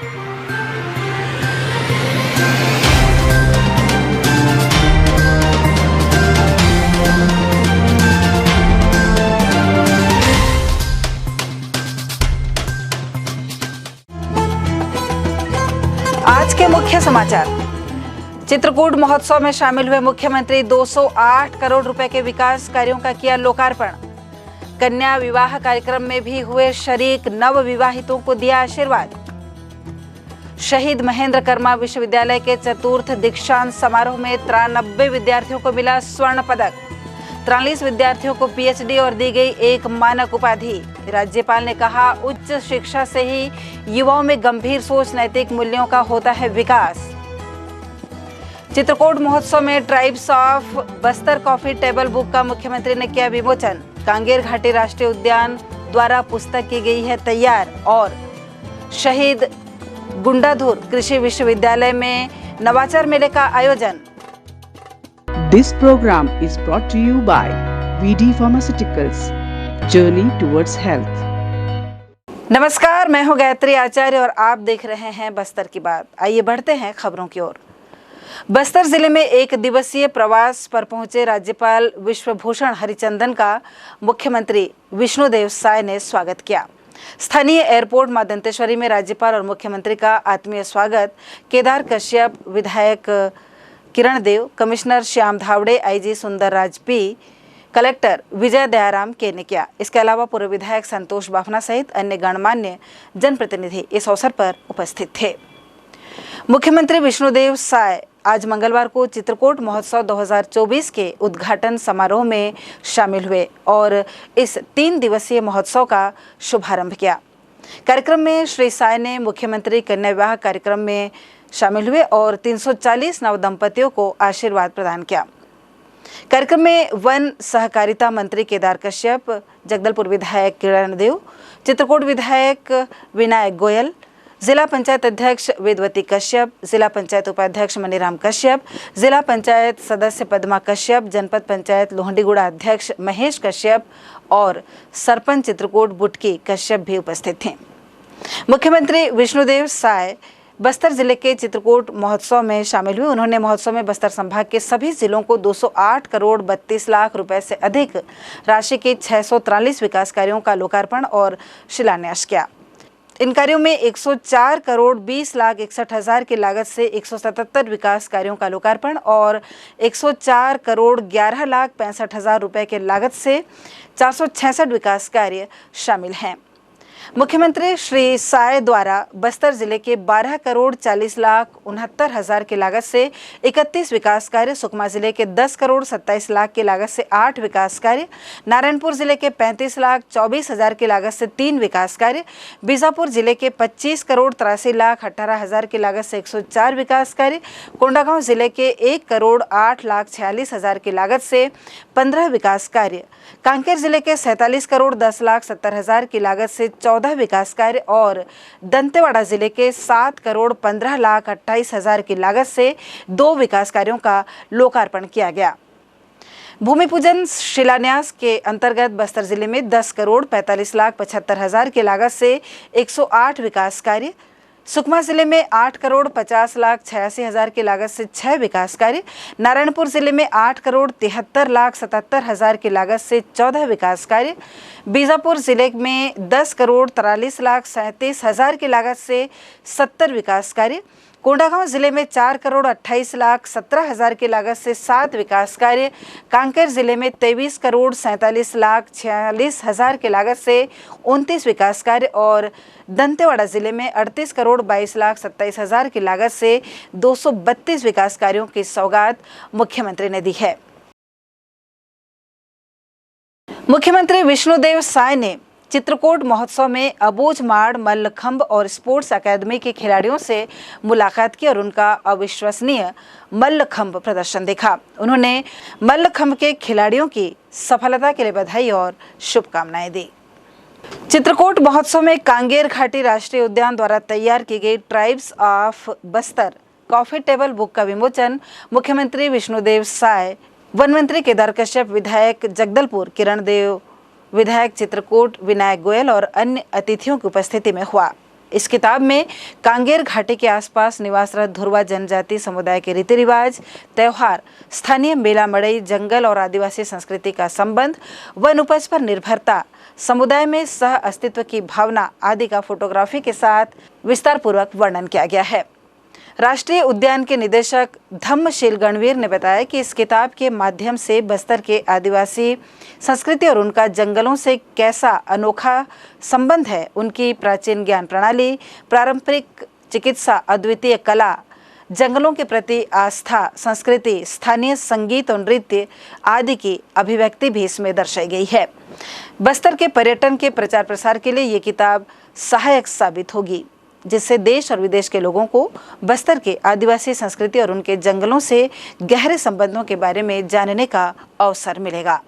आज के मुख्य समाचार। चित्रकूट महोत्सव में शामिल हुए मुख्यमंत्री 208 करोड़ रुपए के विकास कार्यों का किया लोकार्पण। कन्या विवाह कार्यक्रम में भी हुए शरीक, नव विवाहितों को दिया आशीर्वाद। शहीद महेंद्र कर्मा विश्वविद्यालय के चतुर्थ दीक्षांत समारोह में 93 विद्यार्थियों को मिला स्वर्ण पदक। 43 विद्यार्थियों को पीएचडी और दी गई एक मानक उपाधि। राज्यपाल ने कहा, उच्च शिक्षा से ही युवाओं में गंभीर सोच, नैतिक मूल्यों का होता है विकास। चित्रकूट महोत्सव में tribes of Bastar coffee table book का मुख्यमंत्री ने किया विमोचन। कांगेर घाटी राष्ट्रीय उद्यान द्वारा पुस्तक की गई है तैयार। और शहीद गुंडाधुर कृषि विश्वविद्यालय में नवाचार मेले का आयोजन। This program is brought to you by VD Pharmaceuticals, Journey towards Health. नमस्कार, मैं हूं गायत्री आचार्य और आप देख रहे हैं बस्तर की बात। आइए बढ़ते हैं खबरों की ओर। बस्तर जिले में एक दिवसीय प्रवास पर पहुंचे राज्यपाल विश्वभूषण हरिचंदन का मुख्यमंत्री विष्णुदेव साय ने स्वागत किया। स्थानीय एयरपोर्ट मां दंतेश्वरी में राज्यपाल और मुख्यमंत्री का आत्मीय स्वागत केदार कश्यप, विधायक Kiran Dev, commissioner Shyam Dhawde, IG Sundarraj P, collector Vijay Dayaram K ने किया। इसके अलावा पूर्व विधायक संतोष बाफना सहित अन्य गणमान्य जनप्रतिनिधि इस अवसर पर उपस्थित थे। मुख्यमंत्री विष्णुदेव साय आज मंगलवार को चित्रकूट महोत्सव 2024 के उद्घाटन समारोह में शामिल हुए और इस 3 दिवसीय महोत्सव का शुभारंभ किया। कार्यक्रम में श्री साय ने मुख्यमंत्री कन्या विवाह कार्यक्रम में शामिल हुए और 340 नव दंपतियों को आशीर्वाद प्रदान किया। कार्यक्रम में वन सहकारिता मंत्री केदार कश्यप, जगदलपुर विधायक किरण देव, चित्रकूट विधायक विनायक गोयल, जिला पंचायत अध्यक्ष वेदवती कश्यप, जिला पंचायत उपाध्यक्ष मनीराम कश्यप, जिला पंचायत सदस्य पद्मा कश्यप, जनपद पंचायत लोहंडीगुड़ा अध्यक्ष महेश कश्यप और सरपंच चित्रकूट बुटकी कश्यप भी उपस्थित थे। मुख्यमंत्री विष्णुदेव साय बस्तर जिले के चित्रकूट महोत्सव में शामिल हुए। उन्होंने महोत्सव में बस्तर संभाग के सभी जिलों को 208 करोड़ 32 लाख रुपए से अधिक राशि के 643 विकास कार्यों का लोकार्पण और शिलान्यास किया। इन कार्यों में 104 करोड़ 20 लाख 61 हजार की लागत से 177 विकास कार्यों का लोकार्पण और 104 करोड़ 11 लाख 65 हजार रुपए के लागत से 466 विकास कार्य शामिल हैं। मुख्यमंत्री श्री साय द्वारा बस्तर जिले के 12 करोड़ 40 लाख 69 हजार की लागत से 31 विकास कार्य, सुकमा जिले के 10 करोड़ 27 लाख की लागत से 8 विकास कार्य, नारायणपुर जिले के 35 लाख 24 हजार की लागत से 3 विकास कार्य, बीजापुर जिले के 25 करोड़ 83 लाख 18 हजार की लागत से 104 विकास कार्य, कोंडागांव जिले के 1 करोड़ 8 लाख 46 हजार की लागत से 15 विकास कार्य, कांकेर जिले के 47 करोड़ 10 लाख 70 हजार की लागत से 14 विकास कार्य और दंतेवाड़ा जिले के 7 करोड़ 15 लाख 28 हजार की लागत से 2 विकास कार्यों का लोकार्पण किया गया। भूमि पूजन शिलान्यास के अंतर्गत बस्तर जिले में 10 करोड़ 45 लाख 75 हजार की लागत से 108 विकास कार्य, सुकमा जिले में 8 करोड़ 50 लाख 86 हजार की लागत से 6 विकास कार्य, नारायणपुर जिले में 8 करोड़ 73 लाख 77 हजार की लागत से 14 विकास कार्य, बीजापुर जिले में 10 करोड़ 43 लाख 37 हजार की लागत से 70 विकास कार्य, कोंडागांव जिले में 4 करोड़ 28 लाख 17 हजार की लागत से 7 विकास कार्य, कांकेर जिले में 23 करोड़ 47 लाख 46 हजार की लागत से 29 विकास कार्य और दंतेवाड़ा जिले में 38 करोड़ 22 लाख 27 हजार की लागत से 232 विकास कार्यों की सौगात मुख्यमंत्री ने दी है। मुख्यमंत्री विष्णुदेव साय ने चित्रकूट महोत्सव में अबूझमाड़ मल्लखंभ और स्पोर्ट्स अकादमी के खिलाड़ियों से मुलाकात की और उनका अविश्वसनीय मल्लखंभ प्रदर्शन देखा। उन्होंने मल्लखंभ के खिलाड़ियों की सफलता के लिए बधाई और शुभकामनाएं दी। चित्रकूट महोत्सव में कांगेर घाटी राष्ट्रीय उद्यान द्वारा तैयार की गई tribes of Bastar coffee table book का विमोचन मुख्यमंत्री विष्णुदेव साय, वन मंत्री केदार कश्यप, विधायक जगदलपुर किरण देव, विधायक चित्रकूट विनायक गोयल और अन्य अतिथियों की उपस्थिति में हुआ। इस किताब में कांगेर घाटी के आसपास निवासरत धुरवा जनजाति समुदाय के रीति रिवाज, त्योहार, स्थानीय मेला मड़ई, जंगल और आदिवासी संस्कृति का संबंध, वन उपज पर निर्भरता, समुदाय में सह अस्तित्व की भावना आदि का फोटोग्राफी के साथ विस्तार पूर्वक वर्णन किया गया है। राष्ट्रीय उद्यान के निदेशक धम्मशील गणवीर ने बताया कि इस किताब के माध्यम से बस्तर के आदिवासी संस्कृति और उनका जंगलों से कैसा अनोखा संबंध है, उनकी प्राचीन ज्ञान प्रणाली, पारंपरिक चिकित्सा, अद्वितीय कला, जंगलों के प्रति आस्था, संस्कृति, स्थानीय संगीत और नृत्य आदि की अभिव्यक्ति भी इसमें दर्शाई गई है। बस्तर के पर्यटन के प्रचार प्रसार के लिए ये किताब सहायक साबित होगी, जिससे देश और विदेश के लोगों को बस्तर के आदिवासी संस्कृति और उनके जंगलों से गहरे संबंधों के बारे में जानने का अवसर मिलेगा।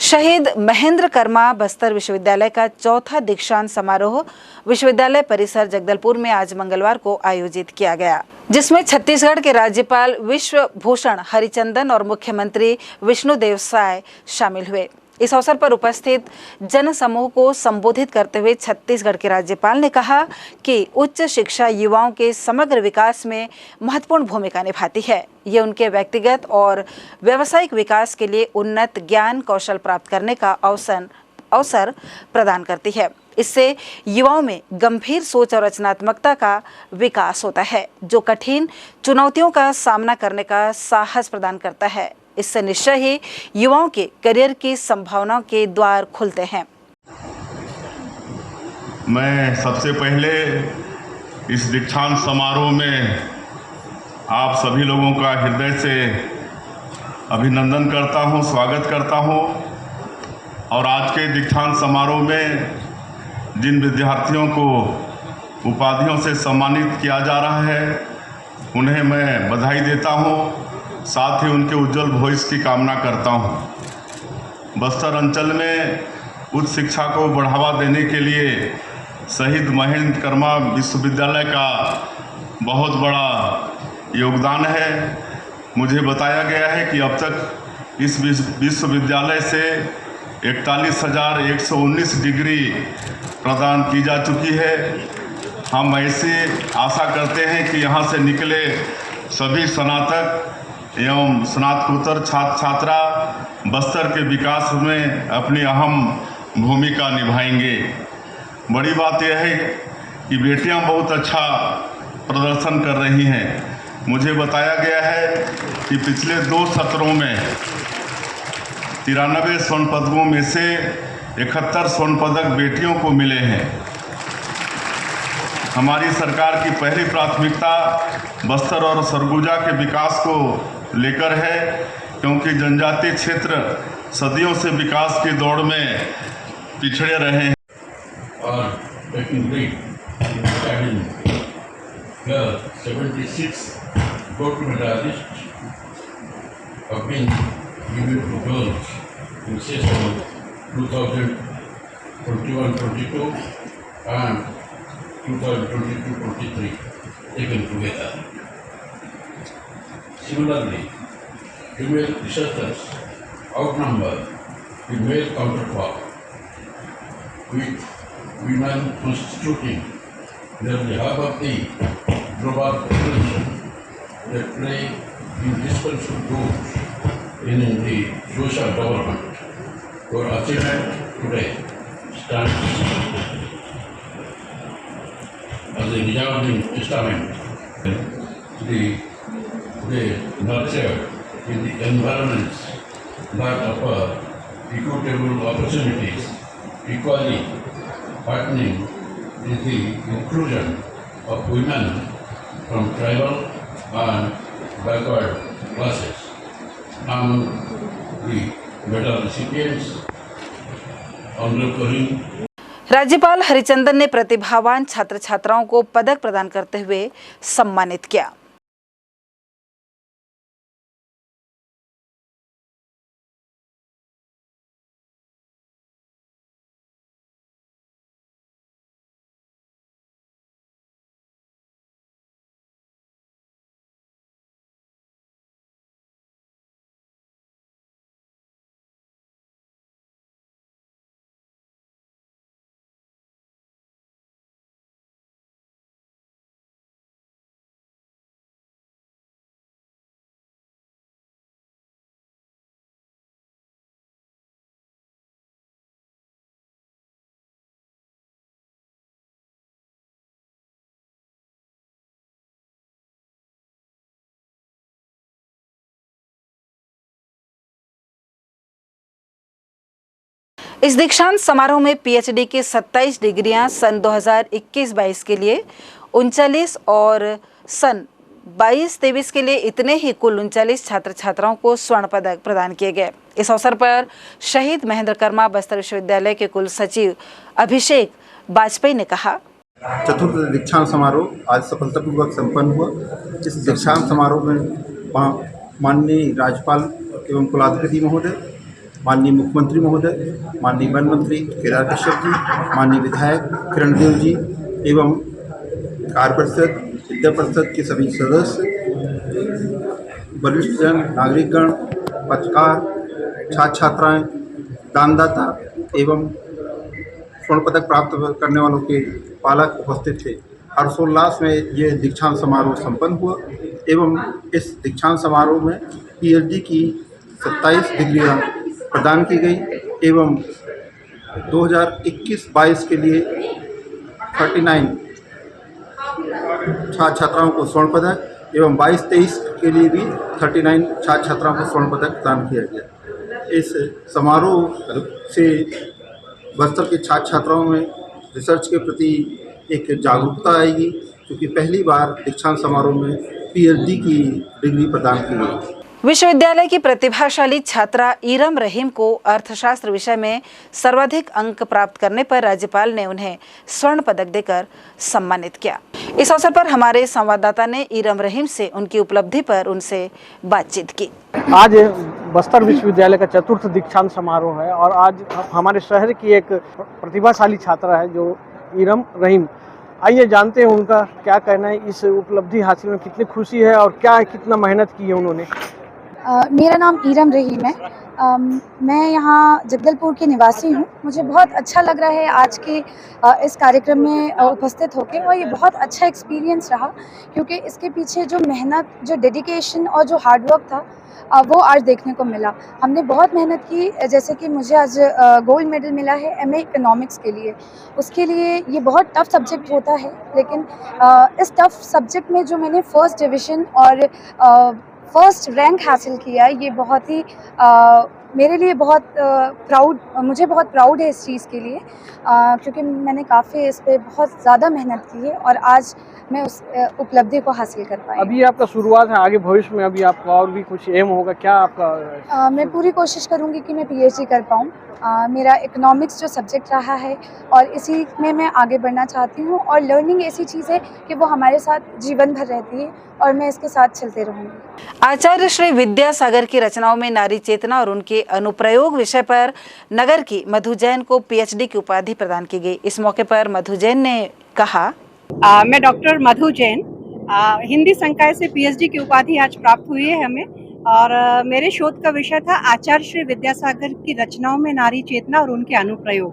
शहीद महेंद्र कर्मा बस्तर विश्वविद्यालय का चौथा दीक्षांत समारोह विश्वविद्यालय परिसर जगदलपुर में आज मंगलवार को आयोजित किया गया, जिसमें छत्तीसगढ़ के राज्यपाल विश्वभूषण हरिचंदन और मुख्यमंत्री विष्णुदेव साय शामिल हुए। इस अवसर पर उपस्थित जन समूह को संबोधित करते हुए छत्तीसगढ़ के राज्यपाल ने कहा कि उच्च शिक्षा युवाओं के समग्र विकास में महत्वपूर्ण भूमिका निभाती है। ये उनके व्यक्तिगत और व्यावसायिक विकास के लिए उन्नत ज्ञान कौशल प्राप्त करने का अवसर प्रदान करती है। इससे युवाओं में गंभीर सोच और रचनात्मकता का विकास होता है, जो कठिन चुनौतियों का सामना करने का साहस प्रदान करता है। इससे निश्चय ही युवाओं के करियर की संभावनाओं के द्वार खुलते हैं। मैं सबसे पहले इस दीक्षांत समारोह में आप सभी लोगों का हृदय से अभिनंदन करता हूं, स्वागत करता हूं। और आज के दीक्षांत समारोह में जिन विद्यार्थियों को उपाधियों से सम्मानित किया जा रहा है, उन्हें मैं बधाई देता हूं, साथ ही उनके उज्जवल भविष्य की कामना करता हूं। बस्तर अंचल में उच्च शिक्षा को बढ़ावा देने के लिए शहीद महेंद्र कर्मा विश्वविद्यालय का बहुत बड़ा योगदान है। मुझे बताया गया है कि अब तक इस विश्वविद्यालय से 41,119 डिग्री प्रदान की जा चुकी है। हम ऐसे आशा करते हैं कि यहाँ से निकले सभी स्नातक एवं स्नातकोत्तर छात्र छात्रा बस्तर के विकास में अपनी अहम भूमिका निभाएंगे। बड़ी बात यह है कि बेटियां बहुत अच्छा प्रदर्शन कर रही हैं। मुझे बताया गया है कि पिछले 2 सत्रों में 93 स्वर्ण पदकों में से 71 स्वर्ण पदक बेटियों को मिले हैं। हमारी सरकार की पहली प्राथमिकता बस्तर और सरगुजा के विकास को लेकर है, क्योंकि जनजातीय क्षेत्र सदियों से विकास की दौड़ में पिछड़े रहे हैं। और 76 gold medalists have been given to girls in session 2021-22 and 2022-23 taken together. Similarly, female researchers outnumber the male counterpart, with women constituting nearly half of the global population. They play indispensable roles in the social development. Our achievement today stands as a resounding testament. They nurture in the environments that offer equitable opportunities, equally partnering with the inclusion of women from tribal and backward classes. Among the medal recipients, Honorable Karim. राज्यपाल हरिचंदन ने प्रतिभावान छात्र छात्राओं को पदक प्रदान करते हुए सम्मानित किया। इस दीक्षांत समारोह में पीएचडी की 27 डिग्रियां सन 2021-22 के लिए 39 और सन 22-23 के लिए इतने ही कुल 39 छात्र छात्राओं को स्वर्ण पदक प्रदान किए गए। इस अवसर पर शहीद महेंद्र कर्मा बस्तर विश्वविद्यालय के कुल सचिव अभिषेक वाजपेयी ने कहा, चतुर्थ दीक्षांत समारोह आज सफलतापूर्वक संपन्न हुआ। इस दीक्षांत समारोह में माननीय राज्यपाल एवं कुलाधिपति महोदय, माननीय मुख्यमंत्री महोदय, माननीय वन मंत्री केदार कश्यप जी, माननीय विधायक किरण देव जी एवं कार्य परिषद, विद्या परिषद के सभी सदस्य, वरिष्ठ जन, नागरिकगण, पत्रकार, छात्र छात्राएँ, दानदाता एवं स्वर्ण पदक प्राप्त करने वालों के पालक उपस्थित थे। हर्षोल्लास में ये दीक्षांत समारोह संपन्न हुआ एवं इस दीक्षांत समारोह में पीएचडी की 27 डिग्रियां प्रदान की गई एवं 2021-22 के लिए 39 छात्र छात्राओं को स्वर्ण पदक एवं 22-23 के लिए भी 39 छात्र छात्राओं को स्वर्ण पदक प्रदान किया गया। इस समारोह से बस्तर के छात्र छात्राओं में रिसर्च के प्रति एक जागरूकता आएगी, क्योंकि पहली बार दीक्षांत समारोह में पीएचडी की डिग्री प्रदान की गई। विश्वविद्यालय की प्रतिभाशाली छात्रा ईरम रहीम को अर्थशास्त्र विषय में सर्वाधिक अंक प्राप्त करने पर राज्यपाल ने उन्हें स्वर्ण पदक देकर सम्मानित किया। इस अवसर पर हमारे संवाददाता ने ईरम रहीम से उनकी उपलब्धि पर उनसे बातचीत की। आज बस्तर विश्वविद्यालय का चतुर्थ दीक्षांत समारोह है और आज हमारे शहर की एक प्रतिभाशाली छात्रा है जो ईरम रहीम। आइए जानते हैं उनका क्या कहना है, इस उपलब्धि हासिल में कितनी खुशी है और कितना मेहनत की है उन्होंने। मेरा नाम ईरम रहीम है। मैं यहाँ जगदलपुर की निवासी हूँ। मुझे बहुत अच्छा लग रहा है आज के इस कार्यक्रम में उपस्थित होकर, और ये बहुत अच्छा एक्सपीरियंस रहा, क्योंकि इसके पीछे जो मेहनत, जो डेडिकेशन और जो हार्डवर्क था वो आज देखने को मिला। हमने बहुत मेहनत की, जैसे कि मुझे आज गोल्ड मेडल मिला है एमए इकोनॉमिक्स के लिए। उसके लिए ये बहुत टफ सब्जेक्ट होता है, लेकिन इस टफ सब्जेक्ट में जो मैंने फर्स्ट डिवीज़न और फर्स्ट रैंक हासिल किया है, ये बहुत ही मेरे लिए मुझे बहुत प्राउड है इस चीज़ के लिए, क्योंकि मैंने काफ़ी इस पे बहुत ज़्यादा मेहनत की है और आज मैं उस उपलब्धि को हासिल कर पाई। अभी आपका शुरुआत है, आगे भविष्य में अभी आपका और भी कुछ एम होगा क्या आपका? मैं पूरी कोशिश करूँगी कि मैं पीएचडी कर पाऊँ। मेरा इकोनॉमिक्स जो सब्जेक्ट रहा है और इसी में मैं आगे बढ़ना चाहती हूँ, और लर्निंग ऐसी चीज़ है कि वो हमारे साथ जीवन भर रहती है और मैं इसके साथ चलते रहूँगी। आचार्य श्री विद्यासागर की रचनाओं में नारी चेतना और उनके अनुप्रयोग विषय पर नगर की मधु जैन को पीएचडी की उपाधि प्रदान की गई। इस मौके पर मधु जैन ने कहा, मैं डॉक्टर मधु जैन, हिंदी संकाय से पीएचडी की उपाधि आज प्राप्त हुई है हमें, और मेरे शोध का विषय था आचार्य श्री विद्यासागर की रचनाओं में नारी चेतना और उनके अनुप्रयोग।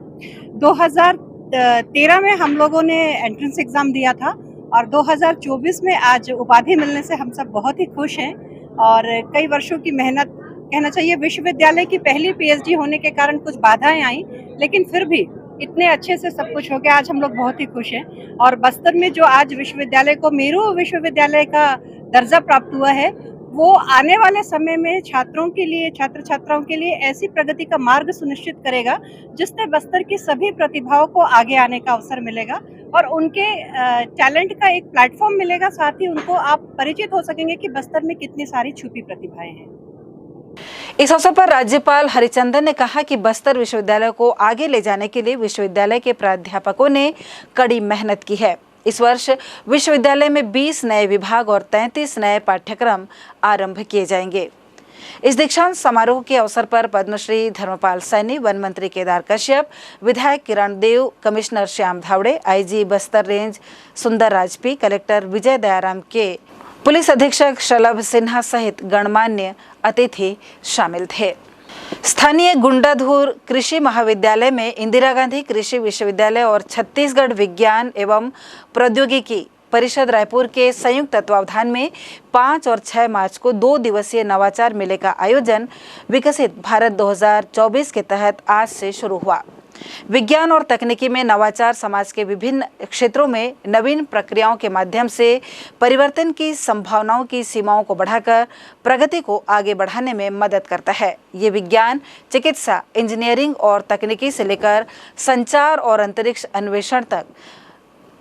2013 में हम लोगों ने एंट्रेंस एग्जाम दिया था और 2024 में आज उपाधि मिलने से हम सब बहुत ही खुश हैं, और कई वर्षों की मेहनत कहना चाहिए। विश्वविद्यालय की पहली पीएचडी होने के कारण कुछ बाधाएं आई, लेकिन फिर भी इतने अच्छे से सब कुछ हो गया। आज हम लोग बहुत ही खुश हैं, और बस्तर में जो आज विश्वविद्यालय को मेरू विश्वविद्यालय का दर्जा प्राप्त हुआ है, वो आने वाले समय में छात्रों के लिए, छात्र छात्राओं के लिए ऐसी प्रगति का मार्ग सुनिश्चित करेगा जिससे बस्तर की सभी प्रतिभाओं को आगे आने का अवसर मिलेगा और उनके टैलेंट का एक प्लेटफॉर्म मिलेगा। साथ ही उनको आप परिचित हो सकेंगे कि बस्तर में कितनी सारी छुपी प्रतिभाएं हैं। इस अवसर पर राज्यपाल हरिचंदन ने कहा कि बस्तर विश्वविद्यालय को आगे ले जाने के लिए विश्वविद्यालय के प्राध्यापकों ने कड़ी मेहनत की है। इस वर्ष विश्वविद्यालय में 20 नए विभाग और 33 नए पाठ्यक्रम आरंभ किए जाएंगे। इस दीक्षांत समारोह के अवसर पर पद्मश्री धर्मपाल सैनी, वन मंत्री केदार कश्यप, विधायक Kiran Dev, commissioner Shyam Dhawde, IG Bastar range Sundar Raj P, collector Vijay Dayaram के, पुलिस अधीक्षक शलभ सिन्हा सहित गणमान्य अतिथि शामिल थे। स्थानीय गुंडाधुर कृषि महाविद्यालय में इंदिरा गांधी कृषि विश्वविद्यालय और छत्तीसगढ़ विज्ञान एवं प्रौद्योगिकी परिषद रायपुर के संयुक्त तत्वावधान में 5 और 6 मार्च को 2 दिवसीय नवाचार मेले का आयोजन विकसित भारत 2024 के तहत आज से शुरू हुआ। विज्ञान और तकनीकी में नवाचार समाज के विभिन्न क्षेत्रों में नवीन प्रक्रियाओं के माध्यम से परिवर्तन की संभावनाओं की सीमाओं को बढ़ाकर प्रगति को आगे बढ़ाने में मदद करता है। ये विज्ञान, चिकित्सा, इंजीनियरिंग और तकनीकी से लेकर संचार और अंतरिक्ष अन्वेषण तक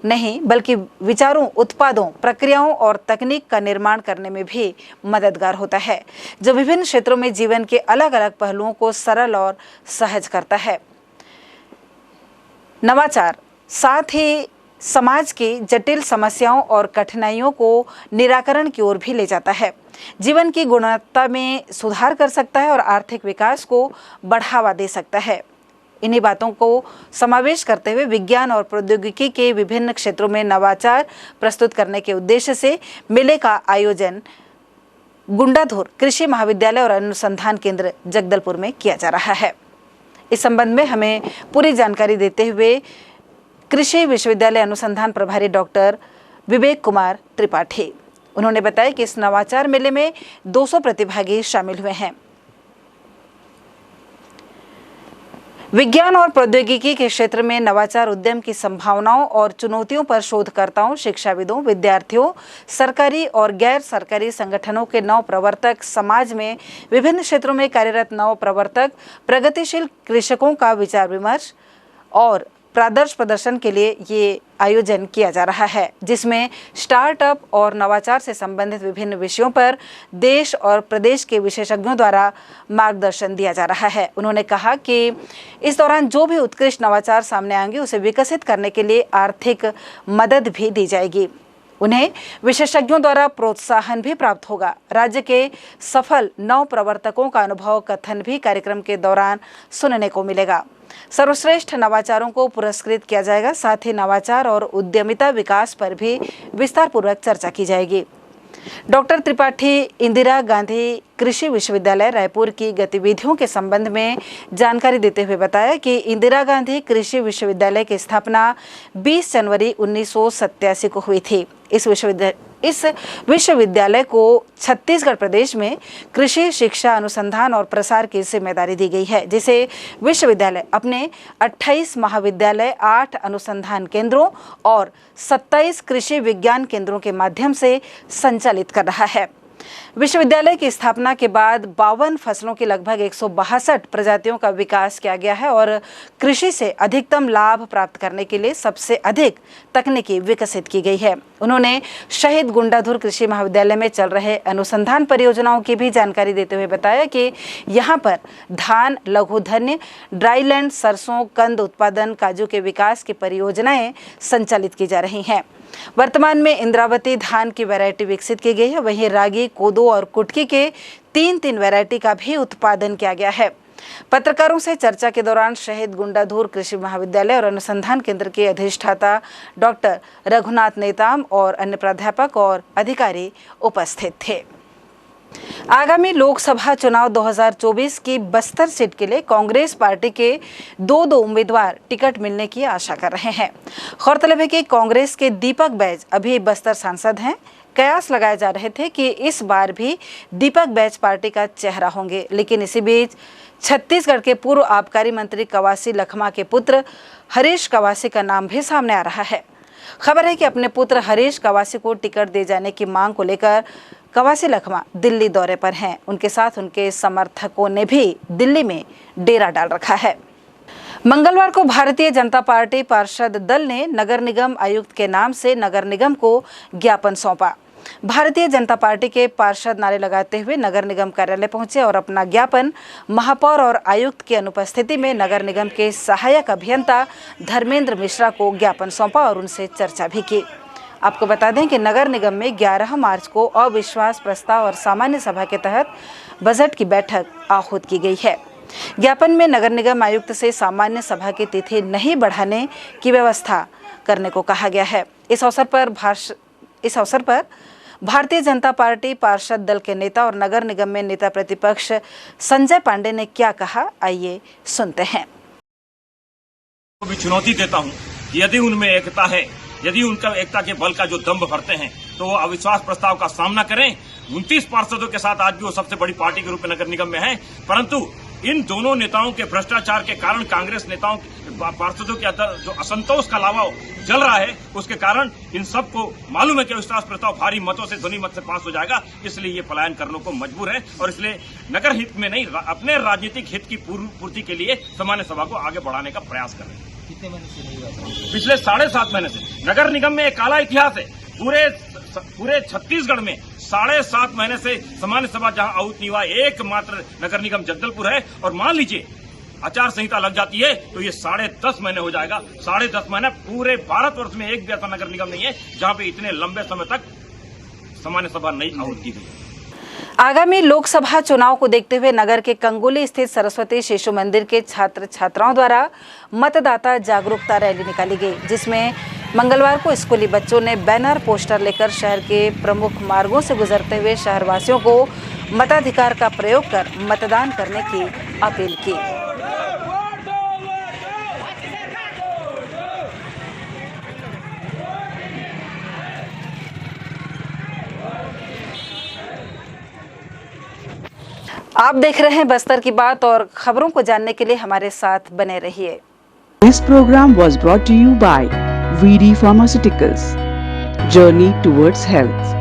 नहीं बल्कि विचारों, उत्पादों, प्रक्रियाओं और तकनीक का निर्माण करने में भी मददगार होता है, जो विभिन्न क्षेत्रों में जीवन के अलग अलग पहलुओं को सरल और सहज करता है। नवाचार साथ ही समाज की जटिल समस्याओं और कठिनाइयों को निराकरण की ओर भी ले जाता है, जीवन की गुणवत्ता में सुधार कर सकता है और आर्थिक विकास को बढ़ावा दे सकता है। इन्हीं बातों को समावेश करते हुए विज्ञान और प्रौद्योगिकी के विभिन्न क्षेत्रों में नवाचार प्रस्तुत करने के उद्देश्य से मेले का आयोजन गुंडाधुर कृषि महाविद्यालय और अनुसंधान केंद्र जगदलपुर में किया जा रहा है। इस संबंध में हमें पूरी जानकारी देते हुए कृषि विश्वविद्यालय अनुसंधान प्रभारी डॉक्टर विवेक कुमार त्रिपाठी, उन्होंने बताया कि इस नवाचार मेले में 200 प्रतिभागी शामिल हुए हैं। विज्ञान और प्रौद्योगिकी के क्षेत्र में नवाचार उद्यम की संभावनाओं और चुनौतियों पर शोधकर्ताओं, शिक्षाविदों, विद्यार्थियों, सरकारी और गैर सरकारी संगठनों के नव प्रवर्तक, समाज में विभिन्न क्षेत्रों में कार्यरत नव प्रवर्तक, प्रगतिशील कृषकों का विचार विमर्श और प्रादर्श प्रदर्शन के लिए ये आयोजन किया जा रहा है, जिसमें स्टार्टअप और नवाचार से संबंधित विभिन्न विषयों पर देश और प्रदेश के विशेषज्ञों द्वारा मार्गदर्शन दिया जा रहा है। उन्होंने कहा कि इस दौरान जो भी उत्कृष्ट नवाचार सामने आएंगे उसे विकसित करने के लिए आर्थिक मदद भी दी जाएगी। उन्हें विशेषज्ञों द्वारा प्रोत्साहन भी प्राप्त होगा। राज्य के सफल नव प्रवर्तकों का अनुभव कथन भी कार्यक्रम के दौरान सुनने को मिलेगा। सर्वश्रेष्ठ नवाचारों को पुरस्कृत किया जाएगा। साथ ही नवाचार और उद्यमिता विकास पर भी विस्तार पूर्वक चर्चा की जाएगी। डॉक्टर त्रिपाठी इंदिरा गांधी कृषि विश्वविद्यालय रायपुर की गतिविधियों के संबंध में जानकारी देते हुए बताया कि इंदिरा गांधी कृषि विश्वविद्यालय की स्थापना 20 जनवरी 1987 को हुई थी। इस विश्वविद्यालय को छत्तीसगढ़ प्रदेश में कृषि शिक्षा, अनुसंधान और प्रसार की जिम्मेदारी दी गई है, जिसे विश्वविद्यालय अपने 28 महाविद्यालय, 8 अनुसंधान केंद्रों और 27 कृषि विज्ञान केंद्रों के माध्यम से संचालित कर रहा है। विश्वविद्यालय की स्थापना के बाद 52 फसलों की लगभग 162 प्रजातियों का विकास किया गया है और कृषि से अधिकतम लाभ प्राप्त करने के लिए सबसे अधिक तकनीकी विकसित की गई है। उन्होंने शहीद गुंडाधुर कृषि महाविद्यालय में चल रहे अनुसंधान परियोजनाओं की भी जानकारी देते हुए बताया कि यहाँ पर धान, लघुधन्य, ड्राईलैंड, सरसों, कंद उत्पादन, काजू के विकास की परियोजनाएं संचालित की जा रही हैं। वर्तमान में इंद्रावती धान की वैरायटी विकसित की गई है। वहीं रागी, कोदो और कुटकी के 3 वैरायटी का भी उत्पादन किया गया है। पत्रकारों से चर्चा के दौरान शहीद गुंडाधुर कृषि महाविद्यालय और अनुसंधान केंद्र के अधिष्ठाता डॉक्टर रघुनाथ नेताम और अन्य प्राध्यापक और अधिकारी उपस्थित थे। आगामी लोकसभा चुनाव 2024 की बस्तर सीट के लिए कांग्रेस पार्टी के 2 उम्मीदवार टिकट मिलने की आशा कर रहे हैं। गौरतलब है कि कांग्रेस के दीपक बैज अभी बस्तर सांसद हैं। कयास लगाए जा रहे थे कि इस बार भी दीपक बैज पार्टी का चेहरा होंगे, लेकिन इसी बीच छत्तीसगढ़ के पूर्व आबकारी मंत्री कवासी लखमा के पुत्र हरीश कवासी का नाम भी सामने आ रहा है। खबर है कि अपने पुत्र हरीश कवासी को टिकट दिए जाने की मांग को लेकर कवासी लखमा दिल्ली दौरे पर हैं। उनके साथ उनके समर्थकों ने भी दिल्ली में डेरा डाल रखा है। मंगलवार को भारतीय जनता पार्टी पार्षद दल ने नगर निगम आयुक्त के नाम से नगर निगम को ज्ञापन सौंपा। भारतीय जनता पार्टी के पार्षद नारे लगाते हुए नगर निगम कार्यालय पहुंचे और अपना ज्ञापन महापौर और आयुक्त की अनुपस्थिति में नगर निगम के सहायक अभियंता धर्मेंद्र मिश्रा को ज्ञापन सौंपा और उनसे चर्चा भी की। आपको बता दें कि नगर निगम में 11 मार्च को अविश्वास प्रस्ताव और सामान्य सभा के तहत बजट की बैठक आहूत की गई है। ज्ञापन में नगर निगम आयुक्त से सामान्य सभा की तिथि नहीं बढ़ाने की व्यवस्था करने को कहा गया है। इस अवसर पर भारतीय जनता पार्टी पार्षद दल के नेता और नगर निगम में नेता प्रतिपक्ष संजय पांडे ने क्या कहा, आइए सुनते हैं। भी चुनौती देता हूं कि यदि उनमें एकता है, यदि उनका एकता के बल का जो दम्भ भरते हैं तो वो अविश्वास प्रस्ताव का सामना करें। 29 पार्षदों के साथ आज भी वो सबसे बड़ी पार्टी के रूप में नगर निगम में है, परंतु इन दोनों नेताओं के भ्रष्टाचार के कारण कांग्रेस नेताओं पार्षदों के अंदर जो असंतोष का लावा जल रहा है, उसके कारण इन सबको मालूम है कि विश्वास प्रस्ताव भारी मतों से, ध्वनि मत से पास हो जाएगा, इसलिए ये पलायन करने को मजबूर है और इसलिए नगर हित में नहीं, अपने राजनीतिक हित की पूर्ति के लिए सामान्य सभा को आगे बढ़ाने का प्रयास कर रहे हैं। कितने महीने से नहीं हुआ? पिछले 7.5 महीने से नगर निगम में एक काला इतिहास है। पूरे छत्तीसगढ़ में 7.5 महीने से सामान्य सभा जहां आहूत नहीं हुआ, एकमात्र नगर निगम जगदलपुर है। और मान लीजिए आचार संहिता लग जाती है तो ये 10.5 महीने हो जाएगा। 10.5 महीने पूरे भारतवर्ष में एक भी ऐसा नगर निगम नहीं है जहां पे इतने लंबे समय तक सामान्य सभा नहीं आहूत की गई। आगामी लोकसभा चुनाव को देखते हुए नगर के कंगोली स्थित सरस्वती शिशु मंदिर के छात्र छात्राओं द्वारा मतदाता जागरूकता रैली निकाली गई, जिसमें मंगलवार को स्कूली बच्चों ने बैनर पोस्टर लेकर शहर के प्रमुख मार्गों से गुजरते हुए शहरवासियों को मताधिकार का प्रयोग कर मतदान करने की अपील की। आप देख रहे हैं बस्तर की बात और खबरों को जानने के लिए हमारे साथ बने रहिए। This program was brought to you by VD Pharmaceuticals. Journey towards health.